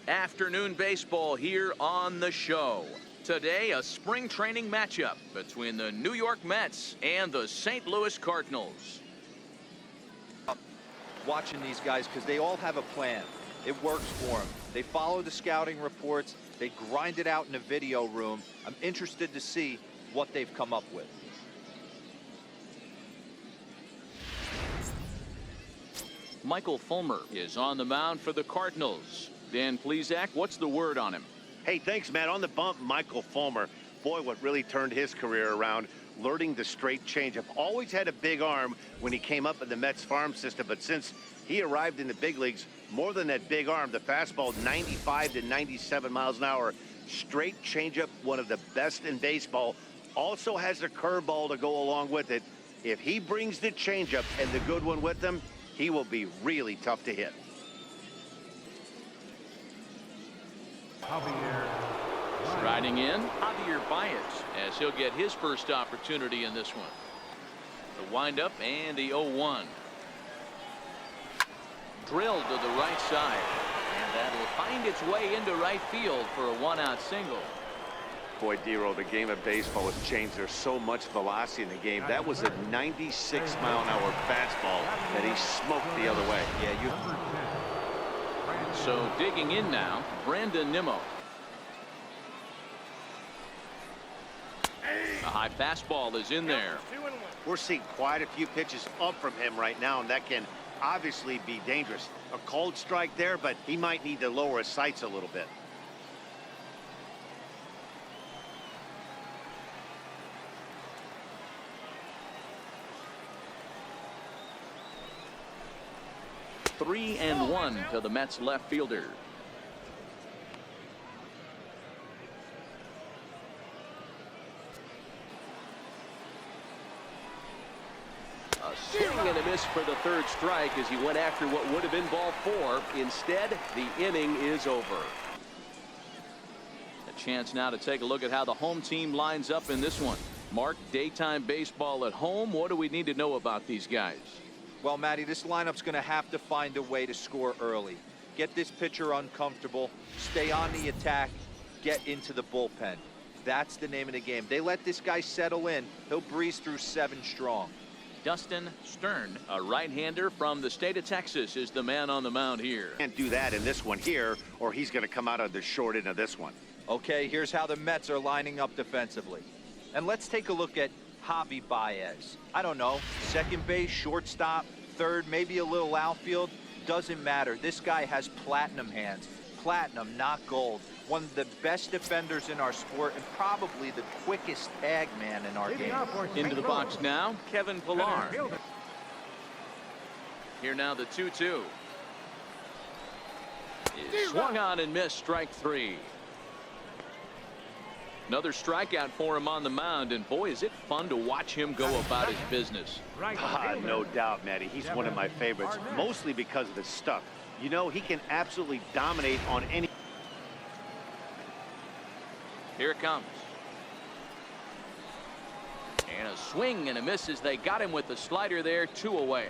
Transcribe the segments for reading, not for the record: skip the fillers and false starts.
Afternoon baseball here on the show. Today, a spring training matchup between the New York Mets and the St. Louis Cardinals. Watching these guys because they all have a plan. It works for them. They follow the scouting reports. They grind it out in the video room. I'm interested to see what they've come up with. Michael Fulmer is on the mound for the Cardinals. Dan Plesac, what's the word on him? Hey, thanks, Matt. On the bump, Michael Fulmer. Boy, what really turned his career around, learning the straight changeup. Always had a big arm when he came up in the Mets farm system, but since he arrived in the big leagues, more than that big arm, the fastball 95 to 97 miles an hour. Straight changeup, one of the best in baseball. Also has a curveball to go along with it. If he brings the changeup and the good one with him, he will be really tough to hit. Striding in, Javier Baez, as he'll get his first opportunity in this one. The windup and the 0-1. Drilled to the right side, and that'll find its way into right field for a one-out single. Boy, Dero, the game of baseball has changed. There's so much velocity in the game. That was a 96-mile-an-hour fastball that he smoked the other way. Yeah, So digging in now, Brandon Nimmo. A high fastball is in there. We're seeing quite a few pitches up from him right now, and that can obviously be dangerous. A cold strike there, but he might need to lower his sights a little bit. Three and one to the Mets left fielder. A swing and a miss for the third strike as he went after what would have been ball four. Instead, the inning is over. A chance now to take a look at how the home team lines up in this one. Mark, daytime baseball at home. What do we need to know about these guys? well, Matty, this lineup's going to have to find a way to score early. Get this pitcher uncomfortable, stay on the attack, get into the bullpen. That's the name of the game. They let this guy settle in, he'll breeze through 7 strong. Dustin Stern, a right-hander from the state of Texas, is the man on the mound here. Can't do that in this one here, or he's going to come out of the short end of this one. Okay, here's how the Mets are lining up defensively. And let's take a look at Javi Baez. I don't know, second base, shortstop, third, maybe a little outfield. Doesn't matter. This guy has platinum hands. Platinum, not gold. One of the best defenders in our sport and probably the quickest tag man in our game. Into the box now, Kevin Pillar. Here now the 2-2. Swung on and missed, strike 3. Another strikeout for him on the mound, and boy, is it fun to watch him go about his business. No doubt, Matty. He's one of my favorites, mostly because of his stuff. You know, he can absolutely dominate on any. Here it comes. And a swing and a miss as they got him with the slider there, 2 away.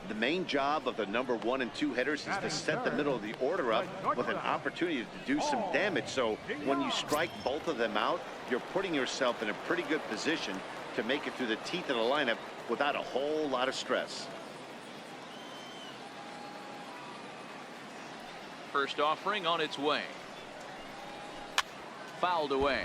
The main job of the number 1 and 2 hitters is to set the middle of the order up with an opportunity to do some damage. So when you strike both of them out, you're putting yourself in a pretty good position to make it through the teeth of the lineup without a whole lot of stress. First offering on its way. Fouled away.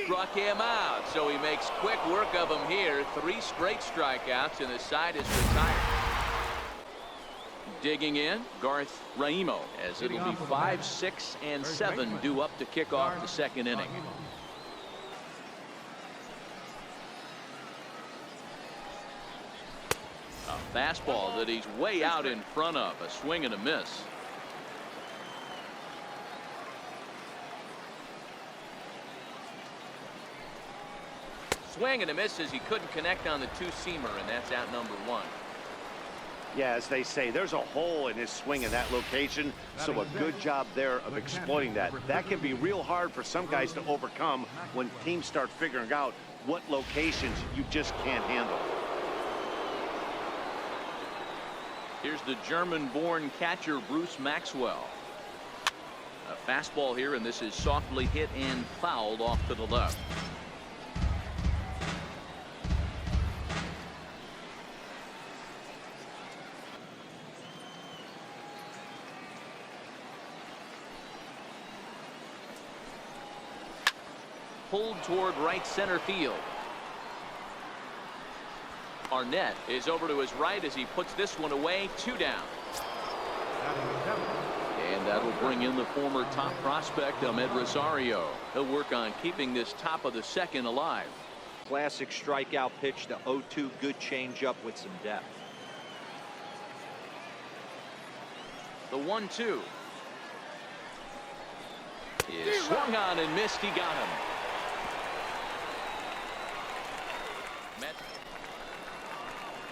Struck him out, so he makes quick work of him here. 3 straight strikeouts, and the side is retired. Digging in, Garth Raimo, as it'll be 5, 6, and 7 due up to kick off the 2nd inning. Fastball that he's way out in front of. A swing and a miss. Swing and a miss as he couldn't connect on the two-seamer, and that's out number one. Yeah, as they say, there's a hole in his swing in that location, so a good job there of exploiting that. That can be real hard for some guys to overcome when teams start figuring out what locations you just can't handle. Here's the German-born catcher, Bruce Maxwell. A fastball here, and this is softly hit and fouled off to the left. Pulled toward right center field. Arnett is over to his right as he puts this one away. 2 down. And that'll bring in the former top prospect, Ahmed Rosario. He'll work on keeping this top of the second alive. Classic strikeout pitch, the 0-2, good changeup with some depth. The 1-2 is swung on and missed. He got him.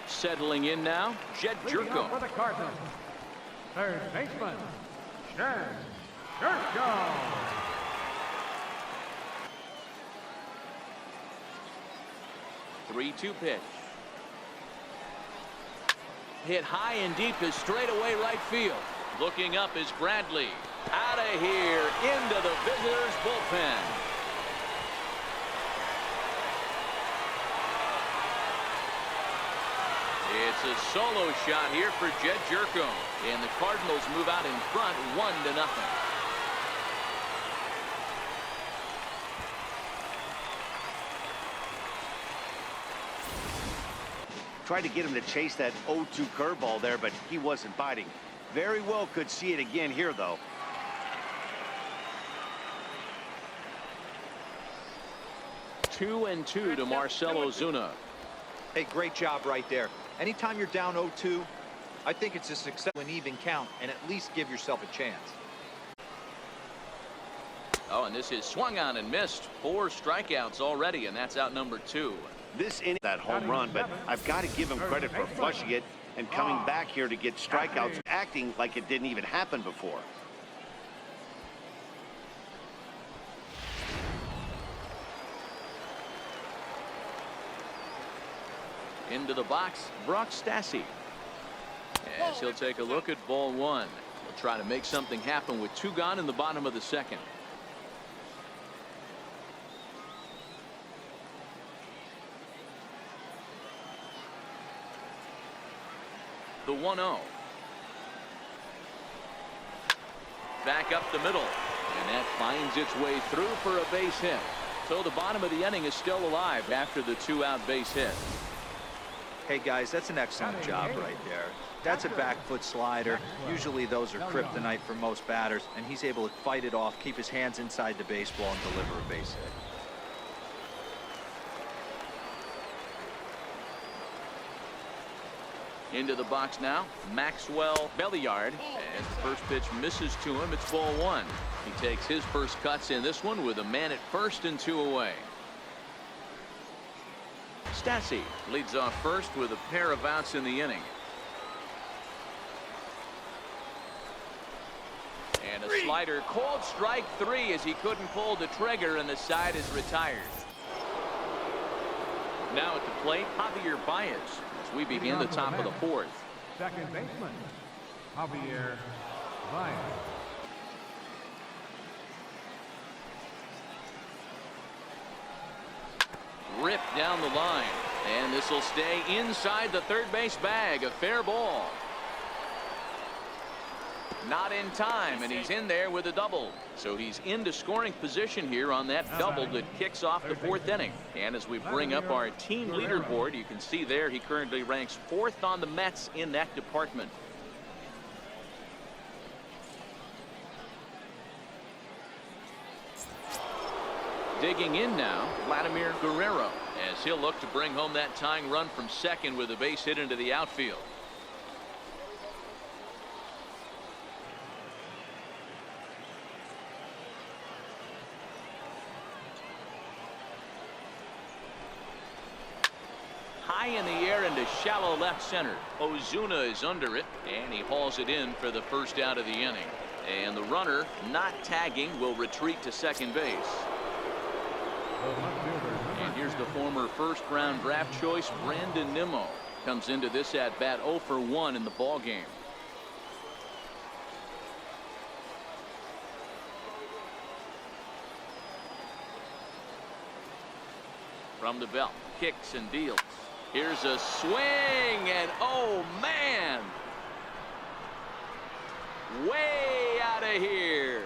Settling in now, Jed Jerko. For the Cardinals, third baseman, Jed Jerko. 3-2 pitch. Hit high and deep is straightaway right field. Looking up is Bradley. Out of here into the visitors' bullpen. It's a solo shot here for Jed Jerko, and the Cardinals move out in front 1-0. Tried to get him to chase that 0-2 curveball there, but he wasn't biting. Very well could see it again here, though. Two and two to Marcell Ozuna. Hey, great job right there. Anytime you're down 0-2, I think it's a success when even count and at least give yourself a chance. Oh, and this is swung on and missed. 4 strikeouts already, and that's out number 2. This inning, that home run, but I've got to give him credit for flushing it and coming back here to get strikeouts, acting like it didn't even happen before. Into the box, Brock Stassi. As he'll take a look at ball 1. He'll try to make something happen with 2 gone in the bottom of the second. The 1-0. Back up the middle, and that finds its way through for a base hit. So the bottom of the inning is still alive after the 2-out base hit. Hey guys, that's an excellent job right there. That's a back foot slider. Usually those are kryptonite for most batters, and he's able to fight it off, keep his hands inside the baseball, and deliver a base hit. Into the box now, Maxwell Belliard, and the first pitch misses to him. It's ball 1. He takes his first cuts in this one with a man at first and 2 away. Stassi leads off first with a pair of outs in the inning. And a slider called strike 3 as he couldn't pull the trigger, and the side is retired. Now at the plate, Javier Baez as we begin the top of the 4th. Second baseman, Javier Baez. Ripped down the line, and this will stay inside the third base bag. A fair ball. Not in time, and he's in there with a double. So he's into scoring position here on that double that kicks off the 4th inning. And as we bring up our team leaderboard, you can see there he currently ranks 4th on the Mets in that department. Digging in now, Vladimir Guerrero, as he'll look to bring home that tying run from second with a base hit into the outfield. high in the air into shallow left center. Ozuna is under it, and he hauls it in for the first out of the inning. And the runner, not tagging, will retreat to second base. And here's the former first-round draft choice, Brandon Nimmo. Comes into this at-bat 0 for 1 in the ballgame. From the belt, kicks and deals. Here's a swing, and oh man! Way out of here.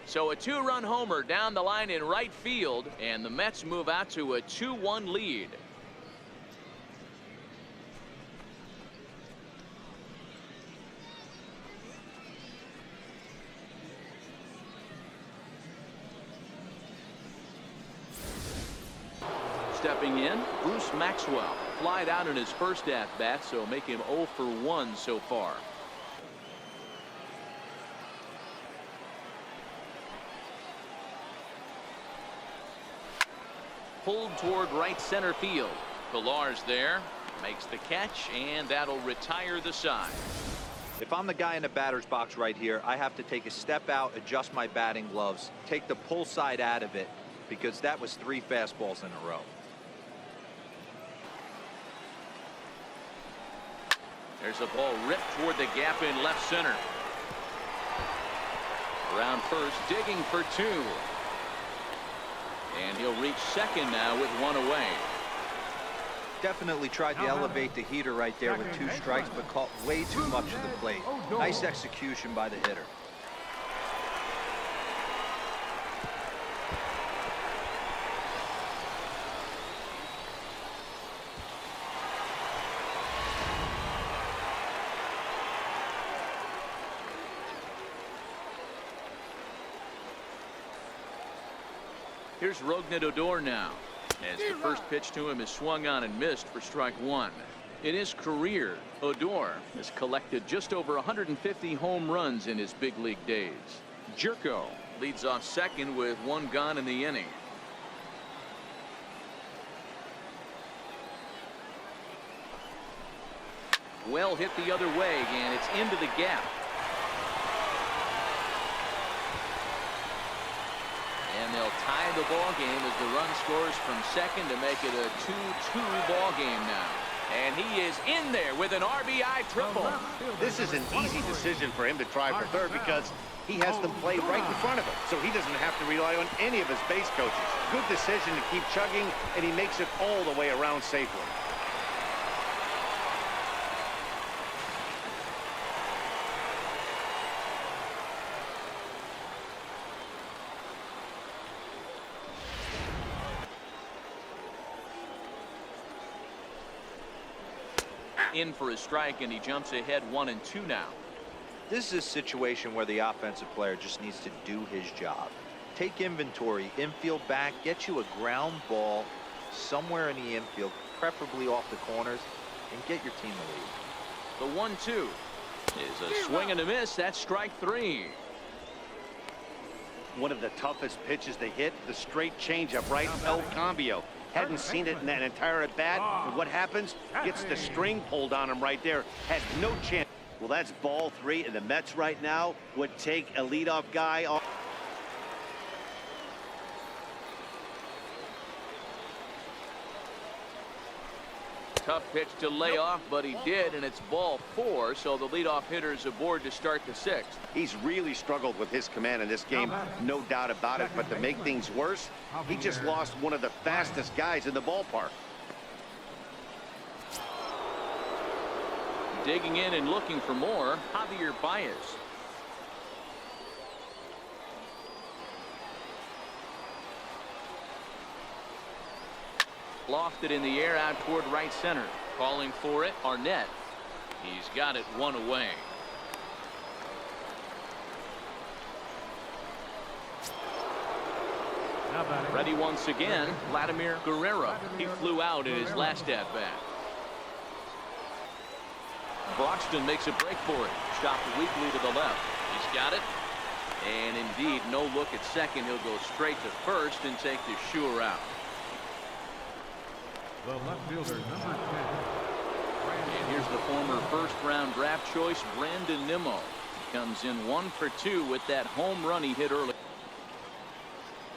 So a 2-run homer down the line in right field, and the Mets move out to a 2-1 lead. Stepping in, Bruce Maxwell. Flied out in his first at-bat, so make him 0 for 1 so far. Pulled toward right center field. Pillar's there, makes the catch, and that'll retire the side. If I'm the guy in the batter's box right here, I have to take a step out, adjust my batting gloves, take the pull side out of it, because that was 3 fastballs in a row. There's a ball ripped toward the gap in left center. Around first, digging for 2. And he'll reach second now with 1 away. Definitely tried to elevate the heater right there with 2 strikes, but caught way too much of the plate. Nice execution by the hitter. Here's Rougned Odor now, as the first pitch to him is swung on and missed for strike 1. In his career, Odor has collected just over 150 home runs in his big league days. Jerko leads off second with 1 gone in the inning. Well hit the other way, and it's into the gap. And they'll tie the ball game as the run scores from second to make it a 2-2 ball game now. And he is in there with an RBI triple. This is an easy decision for him to try for third because he has them play right in front of him, so he doesn't have to rely on any of his base coaches. Good decision to keep chugging, and he makes it all the way around safely. In for a strike, and he jumps ahead 1-2 now. This is a situation where the offensive player just needs to do his job. Take inventory, infield back, get you a ground ball somewhere in the infield, preferably off the corners, and get your team the lead. The 1-2 is a swing and a miss. That's strike 3. One of the toughest pitches they hit, the straight changeup, right? El Cambio. Hadn't seen it in that entire at bat. And what happens? Gets the string pulled on him right there. Had no chance. Well, that's ball 3, and the Mets right now would take a leadoff guy off. Tough pitch to lay off, but he did, and it's ball 4, so the leadoff hitter is aboard to start the 6th. He's really struggled with his command in this game, no doubt about it. But to make things worse, he just lost one of the fastest guys in the ballpark. Digging in and looking for more, Javier Baez. Lofted in the air out toward right center. Calling for it, Arnett. He's got it 1 away. Ready once again, Vladimir Guerrero. He flew out in his last at-bat. Broxton makes a break for it. Chopped weakly to the left. He's got it. And indeed, no look at second. He'll go straight to first and take the sure out. The left fielder, number 10. And here's the former first-round draft choice, Brandon Nimmo. He comes in 1 for 2 with that home run he hit early.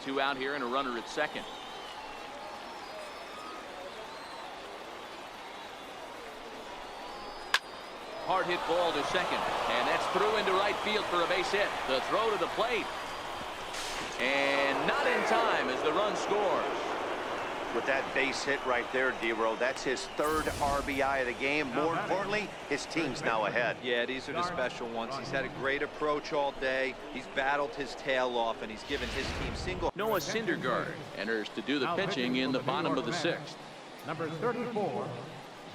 2 out here and a runner at second. Hard hit ball to second, and that's through into right field for a base hit. The throw to the plate, and not in time as the run scores. With that base hit right there, D-Row, that's his 3rd RBI of the game. More importantly, his team's now ahead. Yeah, these are the special ones. He's had a great approach all day. He's battled his tail off, and he's given his team single. Noah Syndergaard enters to do the pitching in the bottom of the 6th. Number 34,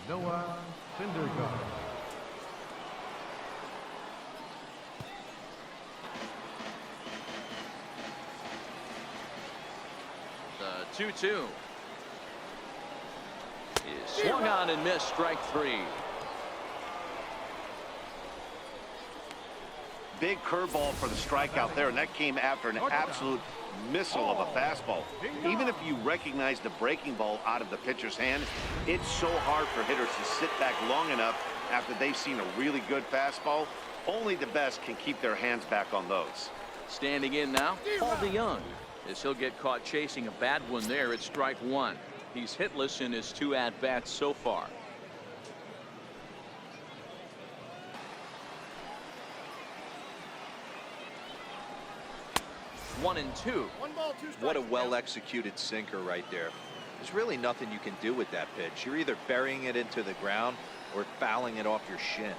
Noah Syndergaard. The 2-2 is swung on and missed, strike 3. Big curveball for the strikeout there, and that came after an absolute missile of a fastball. Even if you recognize the breaking ball out of the pitcher's hand, it's so hard for hitters to sit back long enough after they've seen a really good fastball. Only the best can keep their hands back on those. Standing in now, Paul DeYoung, as he'll get caught chasing a bad one there at strike 1. He's hitless in his 2 at-bats so far. One and two. What a well-executed sinker right there. There's really nothing you can do with that pitch. You're either burying it into the ground or fouling it off your shin.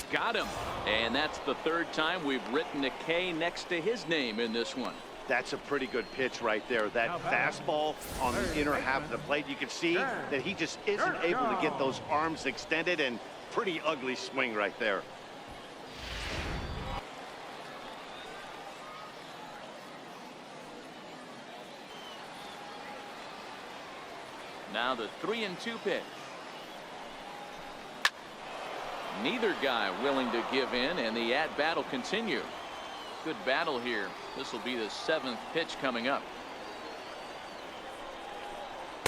Got him. And that's the 3rd time we've written a K next to his name in this one. That's a pretty good pitch right there. That fastball on the inner half of the plate. You can see that he just isn't able to get those arms extended, and pretty ugly swing right there. Now the 3-2 pitch. Neither guy willing to give in, and the at-bat will continue. Good battle here. This will be the 7th pitch coming up.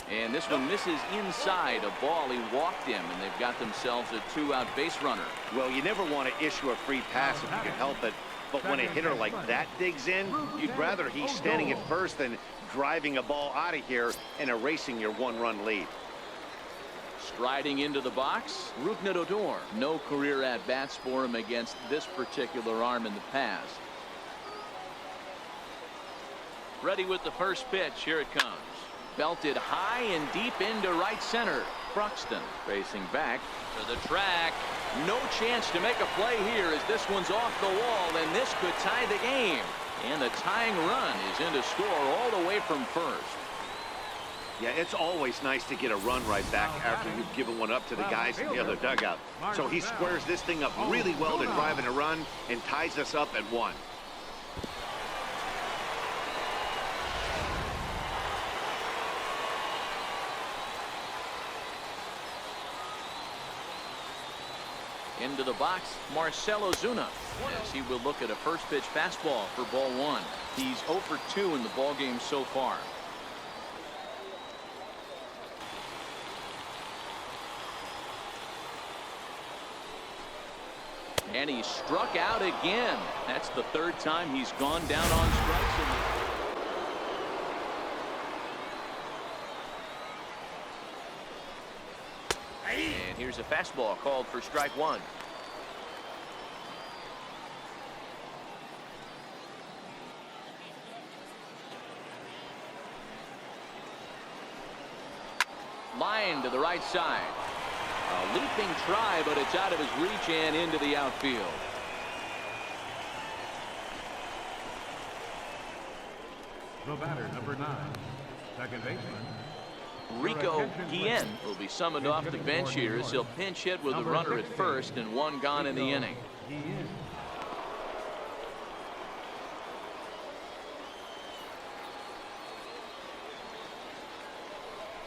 And this one misses inside a ball he walked him, and they've got themselves a 2-out base runner. Well, you never want to issue a free pass if you can help it, but when a hitter like that digs in, you'd rather he's standing at first than driving a ball out of here and erasing your 1-run lead. Striding into the box, Rougned Odor. No career at-bats for him against this particular arm in the past. Ready with the first pitch. Here it comes. Belted high and deep into right center. Bruxton racing back to the track. No chance to make a play here as this one's off the wall, and this could tie the game. And the tying run is in to score all the way from first. Yeah, it's always nice to get a run right back after you've given one up to the guys in the other dugout. So he squares this thing up really well to drive in a run and ties us up at 1. Into the box, Marcell Ozuna, as he will look at a first pitch fastball for ball 1. He's 0 for 2 in the ball game so far. And he struck out again. That's the 3rd time he's gone down on strikes. And here's a fastball called for strike 1. Line to the right side. A leaping try, but it's out of his reach and into the outfield. The batter, number 9, second baseman, Rico Guillen will be summoned off the bench here as he'll pinch hit with a runner at first and 1 gone in the inning.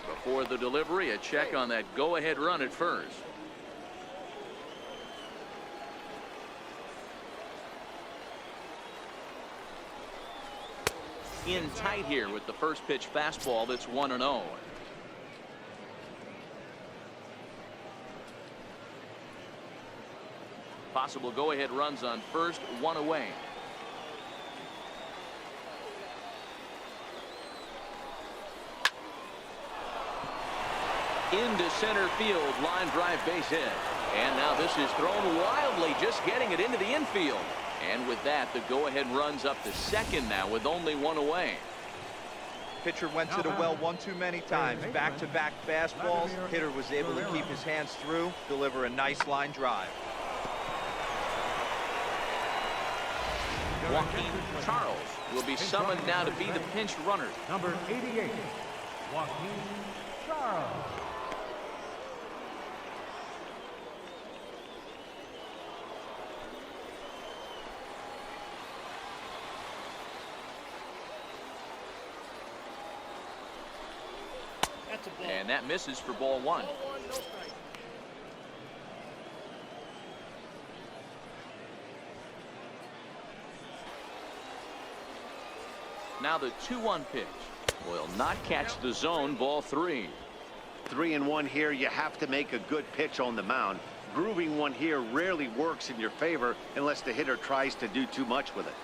Before the delivery, a check on that go-ahead run at first. in tight here with the first pitch fastball that's 1-0. Possible go-ahead runs on first, one away. Into center field, line drive base hit. And now this is thrown wildly, just getting it into the infield. And with that, the go-ahead runs up to second now with only one away. Pitcher went to the well one too many times. Back-to-back fastballs. Hitter was able to keep his hands through, deliver a nice line drive. Joaquin Charles will be summoned now to be the pinch runner. Number 88, Joaquin Charles. And that misses for ball one. Now the 2-1 pitch will not catch the zone. Ball three. 3-1 here. You have to make a good pitch on the mound. Grooving one here rarely works in your favor unless the hitter tries to do too much with it.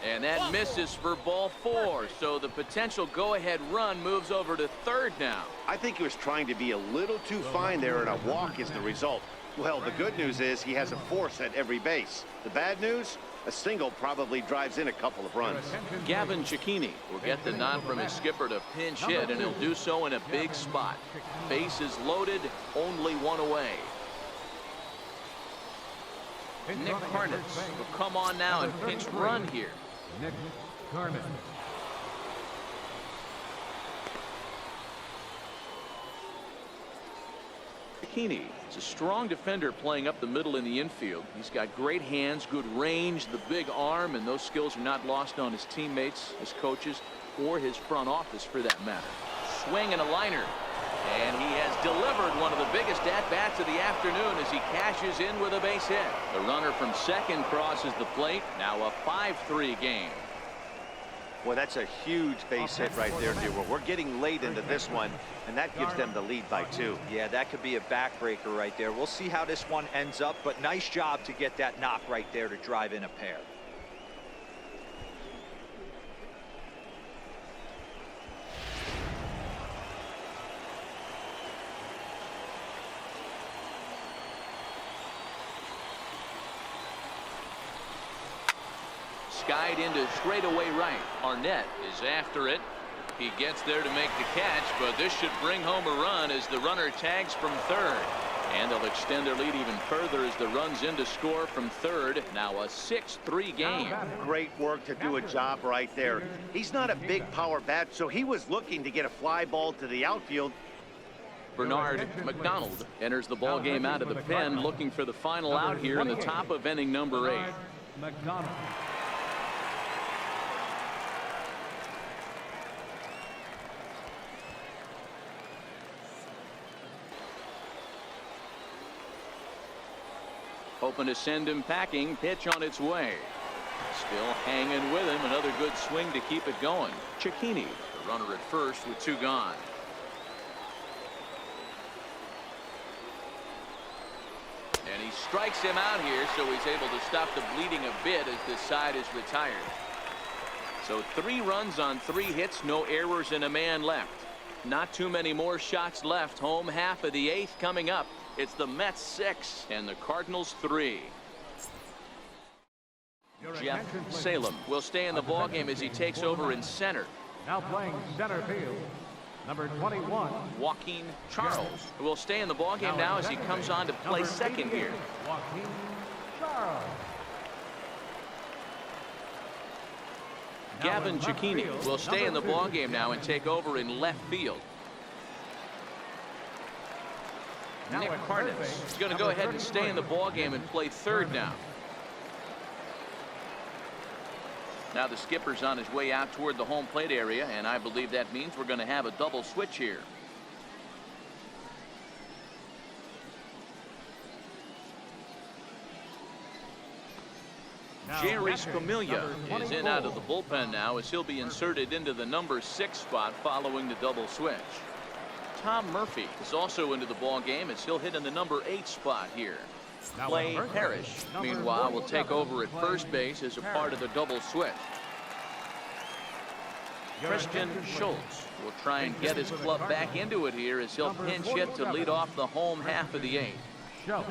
And that misses for ball four. So the potential go-ahead run moves over to third now. I think he was trying to be a little too fine there, and a walk is the result. Well, the good news is he has a force at every base. The bad news, a single probably drives in a couple of runs. Gavin Cicchini will get the nod from his skipper to pinch hit, and he'll do so in a big spot. Bases loaded, only one away. Nick Cardenals will come on now and pinch run here. Nick Cardenals. Cicchini is a strong defender playing up the middle in the infield. He's got great hands, good range, the big arm, and those skills are not lost on his teammates, his coaches, or his front office for that matter. Swing and a liner. And he has delivered one of the biggest at-bats of the afternoon as he cashes in with a base hit. The runner from second crosses the plate. Now a 5-3 game. Well, that's a huge base hit right there, Dewar. We're getting late into this one, and that gives them the lead by 2. Yeah, that could be a backbreaker right there. We'll see how this one ends up, but nice job to get that knock right there to drive in a pair. Skied into straightaway right. Arnett is after it. He gets there to make the catch, but this should bring home a run as the runner tags from third. And they'll extend their lead even further as the run's in to score from third. Now a 6-3 game. Great work to do a job right there. He's not a big power bat, so he was looking to get a fly ball to the outfield. Bernard McDonald enters the ball game out of the pen, looking for the final out here in the top of inning number 8. McDonald. Hoping to send him packing. Pitch on its way. Still hanging with him. Another good swing to keep it going. Cicchini, the runner at first with 2 gone. And he strikes him out here, so he's able to stop the bleeding a bit as this side is retired. So 3 runs on 3 hits, no errors, and a man left. Not too many more shots left. Home half of the 8th coming up. It's the Mets 6 and the Cardinals 3. Jeff Salem will stay in the ballgame as he takes over in center. Now playing center field, number 21. Joaquin Charles will stay in the ballgame now as he comes on to play second here. Joaquin Charles. Gavin Cicchini will stay in the ballgame now and take over in left field. Nick Cardenals is going to go ahead and stay in the ballgame and play third now. Now the skipper's on his way out toward the home plate area, and I believe that means we're going to have a double switch here. Jerry Scamelia is in out of the bullpen now as he'll be inserted into the number 6 spot following the double switch. Tom Murphy is also into the ball game as he'll hit in the number 8 spot here. Clay Parrish, meanwhile, will take over at first base as a part of the double switch. Christian Schultz will try and get his club back into it here as he'll pinch hit to lead off the home half of the 8th.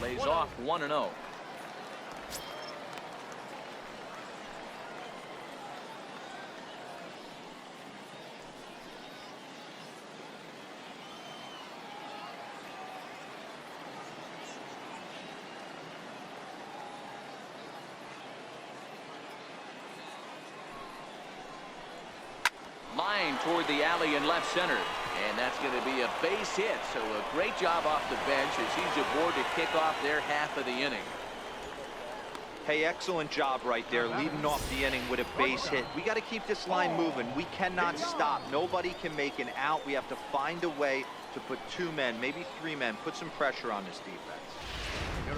Lays off 1-0. Line toward the alley in left center. And that's going to be a base hit. So a great job off the bench as he's aboard to kick off their half of the inning. Hey, excellent job right there, leading off the inning with a base hit. We got to keep this line moving. We cannot stop. Nobody can make an out. We have to find a way to put 2 men, maybe 3 men, put some pressure on this defense.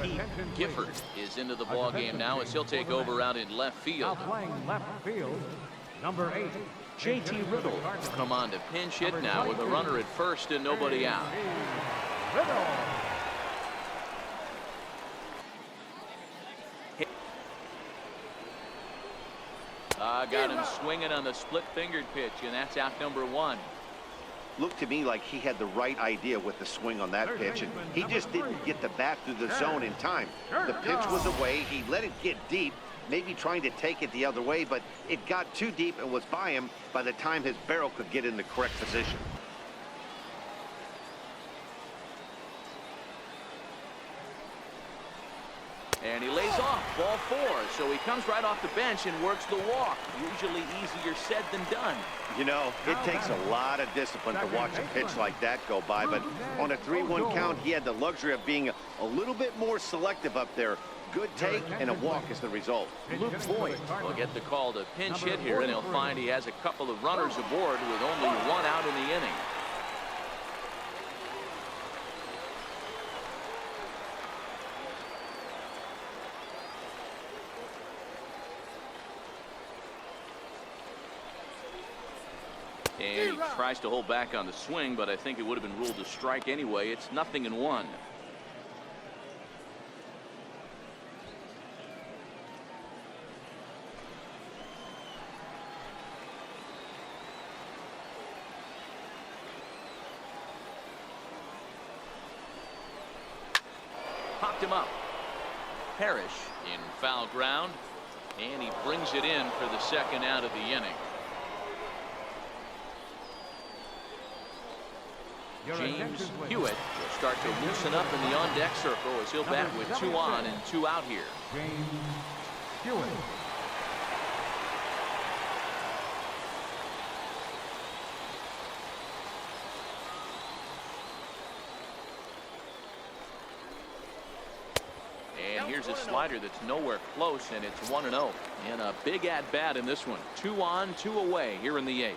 Pete Gifford is into the ball game now as he'll take over out in left field. Playing left field, number 8. JT Riddle will come on to pinch hit now with a runner at first and nobody out. Got him swinging on the split-fingered pitch, and that's out number 1. Looked to me like he had the right idea with the swing on that pitch, and he just didn't get the bat through the zone in time. The pitch was away. He let it get deep, maybe trying to take it the other way, but it got too deep and was by him by the time his barrel could get in the correct position. And he lays off ball 4, so he comes right off the bench and works the walk. Usually easier said than done. You know, it takes a lot of discipline to watch a pitch like that go by, but on a 3-1 count, he had the luxury of being a little bit more selective up there. Good take and a walk is the result. Luke Voigt will get the call to pinch hit here, and he'll find he has a couple of runners aboard with only 1 out in the inning. And he tries to hold back on the swing, but I think it would have been ruled a strike anyway. It's 0-1. Popped him up. Parrish in foul ground, and he brings it in for the 2nd out of the inning. James Hewitt will start to loosen up in the on-deck circle as he'll bat with 2 on and 2 out here. James Hewitt. And here's a slider that's nowhere close, and it's 1-0. And a big at-bat in this one. 2 on, 2 away here in the 8th.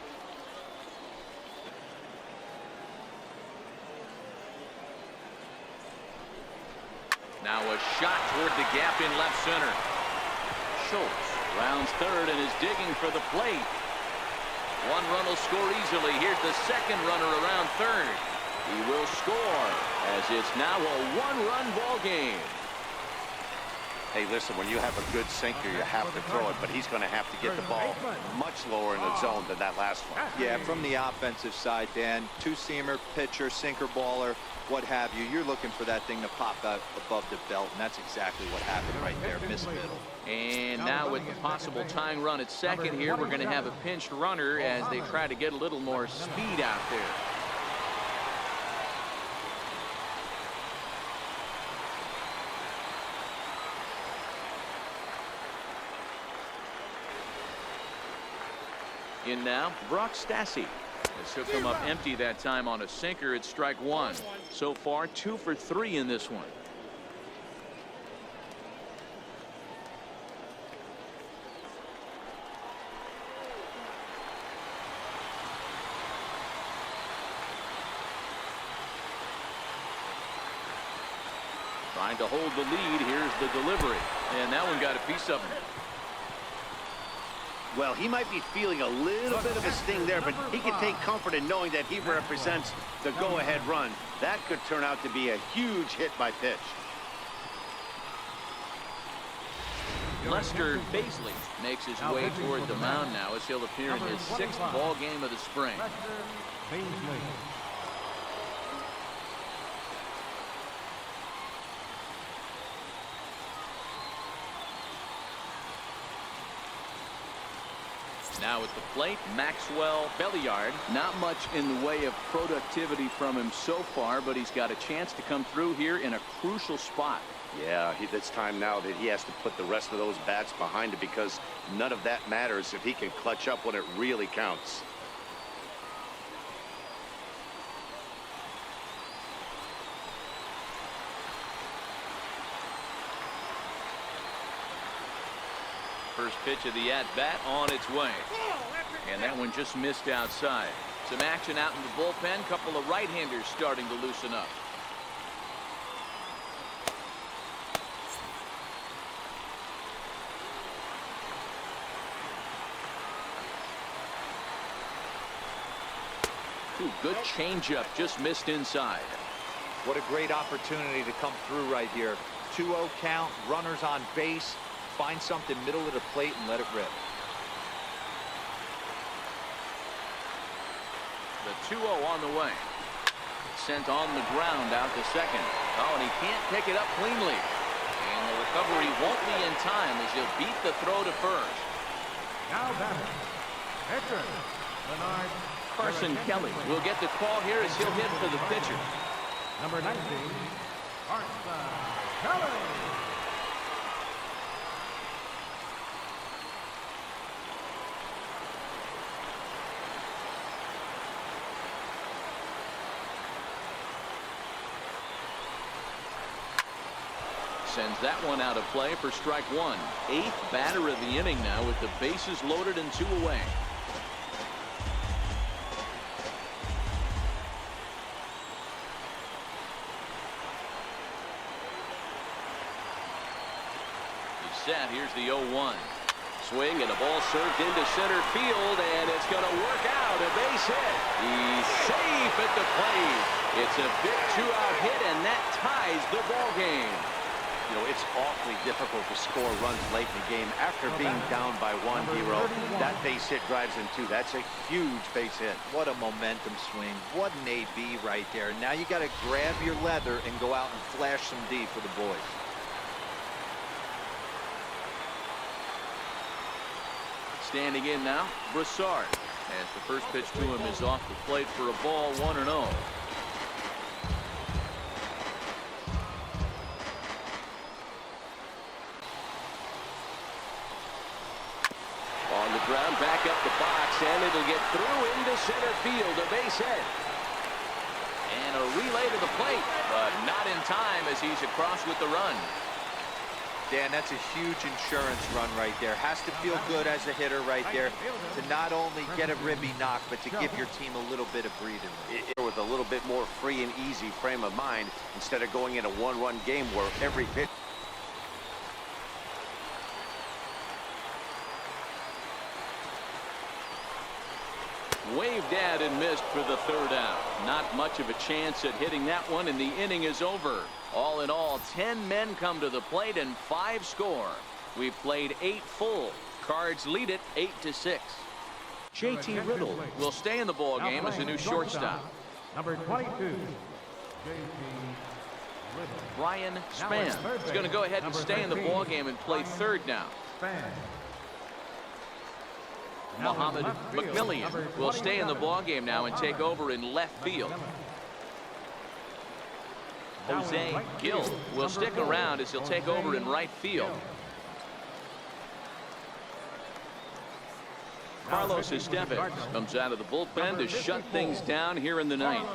Now a shot toward the gap in left center. Schultz rounds 3rd and is digging for the plate. 1 run will score easily. Here's the 2nd runner around 3rd. He will score as it's now a 1-run ball game. Hey, listen, when you have a good sinker, you have to throw it, but he's going to have to get the ball much lower in the zone than that last one. Yeah, from the offensive side, Dan, 2-seamer, pitcher, sinker baller, what have you. You're looking for that thing to pop out above the belt, and that's exactly what happened right there. Miss middle. And now with the possible tying run at 2nd here, we're going to have a pinched runner as they try to get a little more speed out there. In now, Brock Stassi. As he'll come up empty that time on a sinker at strike 1. So far, 2 for 3 in this one. Trying to hold the lead. Here's the delivery. And that one got a piece of him. Well, he might be feeling a little bit of a sting there, but he can take comfort in knowing that he represents the go-ahead run. That could turn out to be a huge hit by pitch. Lester Baisley makes his way toward the mound now as he'll appear in his 6th ball game of the spring. Now at the plate, Maxwell Belliard. Not much in the way of productivity from him so far, but he's got a chance to come through here in a crucial spot. Yeah, it's time now that he has to put the rest of those bats behind it, because none of that matters if he can clutch up when it really counts. First pitch of the at-bat on its way. And that one just missed outside. Some action out in the bullpen. Couple of right-handers starting to loosen up. Ooh, good changeup, just missed inside. What a great opportunity to come through right here. 2-0 count, runners on base. Find something middle of the plate and let it rip. The 2-0 on the way. Sent on the ground out to second. Oh, and he can't pick it up cleanly. And the recovery won't be in time as he'll beat the throw to first. Now batter, Hector Bernard. Carson Kelly will get the call here as he'll hit for the pitcher. Number 19, Carson Kelly. Sends that one out of play for strike one. 8th batter of the inning now with the bases loaded and 2 away. He's set. Here's the 0-1. Swing and a ball served into center field, and it's going to work out. A base hit. He's safe at the plate. It's a big 2-out hit, and that ties the ball game. You know, it's awfully difficult to score runs late in the game after being down by 1, Hero. That base hit drives in 2. That's a huge base hit. What a momentum swing. What an AB right there. Now you got to grab your leather and go out and flash some D for the boys. Standing in now, Broussard. As the first pitch to him is off the plate for a ball, 1-0. On the ground, back up the box, and it'll get through into center field, a base hit. And a relay to the plate, but not in time as he's across with the run. Dan, that's a huge insurance run right there. Has to feel good as a hitter right there to not only get a ribby knock, but to give your team a little bit of breathing room. With a little bit more free and easy frame of mind instead of going in a one-run game where every pitch. Waved at and missed for the 3rd out. Not much of a chance at hitting that one, and the inning is over. All in all, 10 men come to the plate and 5 score. We've played 8 full. Cards lead it 8-6. JT Riddle will stay in the ball game as a new shortstop. Number 22, JT Riddle. Brian Spann is going to go ahead and stay in the ball game and play 3rd now. Muhammad McMillian will stay in the ball game now and take over in left field. Jose Gill will stick around as he'll take over in right field. Carlos Estevez comes out of the bullpen to shut things down here in the 9th.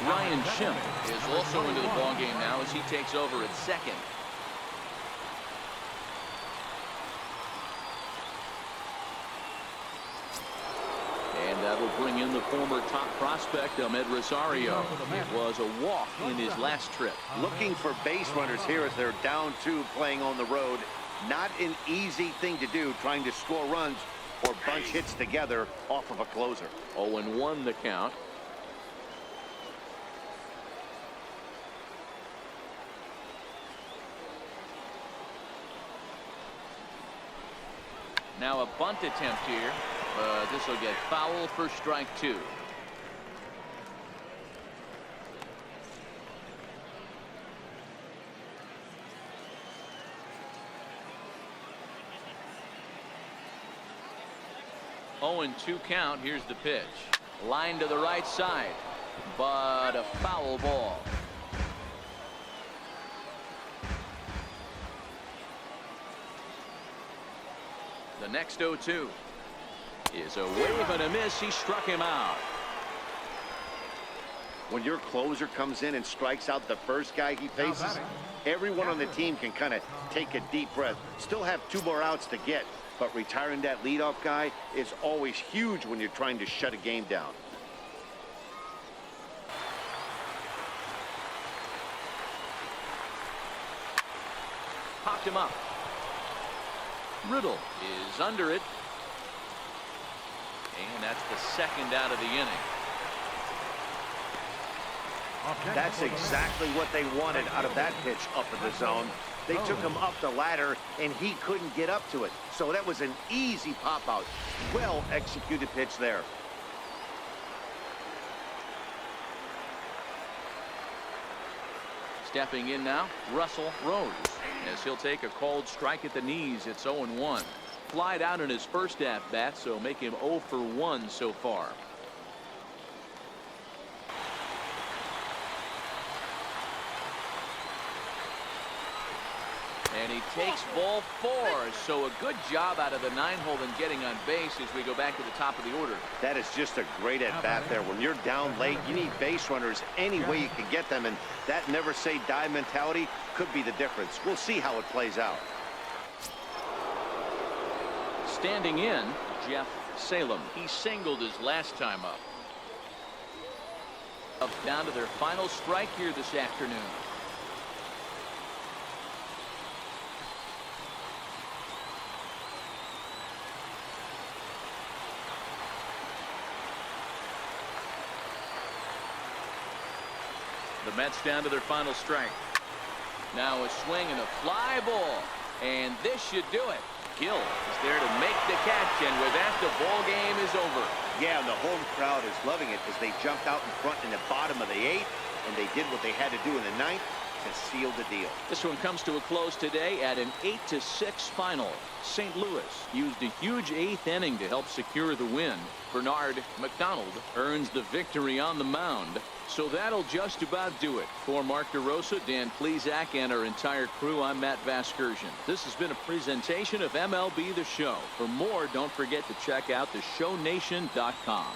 Ryan Schimpf is also into the ball game now as he takes over at 2nd. And that'll bring in the former top prospect, Ahmed Rosario. It was a walk in his last trip. Looking for base runners here as they're down 2 playing on the road. Not an easy thing to do, trying to score runs or bunch hits together off of a closer. 0-1 the count. Now a bunt attempt here. This will get foul for strike 2. Oh, and 2 count. Here's the pitch. Line to the right side, but a foul ball. The next 0-2 is a wave and a miss. He struck him out. When your closer comes in and strikes out the first guy he faces, everyone on the team can kind of take a deep breath. Still have 2 more outs to get, but retiring that leadoff guy is always huge when you're trying to shut a game down. Popped him up. Riddle is under it. And that's the second out of the inning. That's exactly what they wanted out of that pitch up in the zone. They took him up the ladder, and he couldn't get up to it. So that was an easy pop-out. Well executed pitch there. Stepping in now, Russell Rose, as he'll take a called strike at the knees. It's 0-1. Flied out in his first at-bat, so make him 0 for 1 so far. And he takes ball 4, so a good job out of the 9-hole and getting on base as we go back to the top of the order. That is just a great at-bat there. When you're down late, you need base runners any way you can get them, and that never say die mentality could be the difference. We'll see how it plays out. Standing in, Jeff Salem. He singled his last time up. Down to their final strike here this afternoon. The Mets down to their final strike. Now a swing and a fly ball, and this should do it. Gill is there to make the catch, and with that, the ball game is over. Yeah, and the home crowd is loving it as they jumped out in front in the bottom of the 8th, and they did what they had to do in the 9th to seal the deal. This one comes to a close today at an 8-6 final. St. Louis used a huge 8th inning to help secure the win. Bernard McDonald earns the victory on the mound. So that'll just about do it. For Mark DeRosa, Dan Plesac, and our entire crew, I'm Matt Vasgersian. This has been a presentation of MLB The Show. For more, don't forget to check out theshownation.com.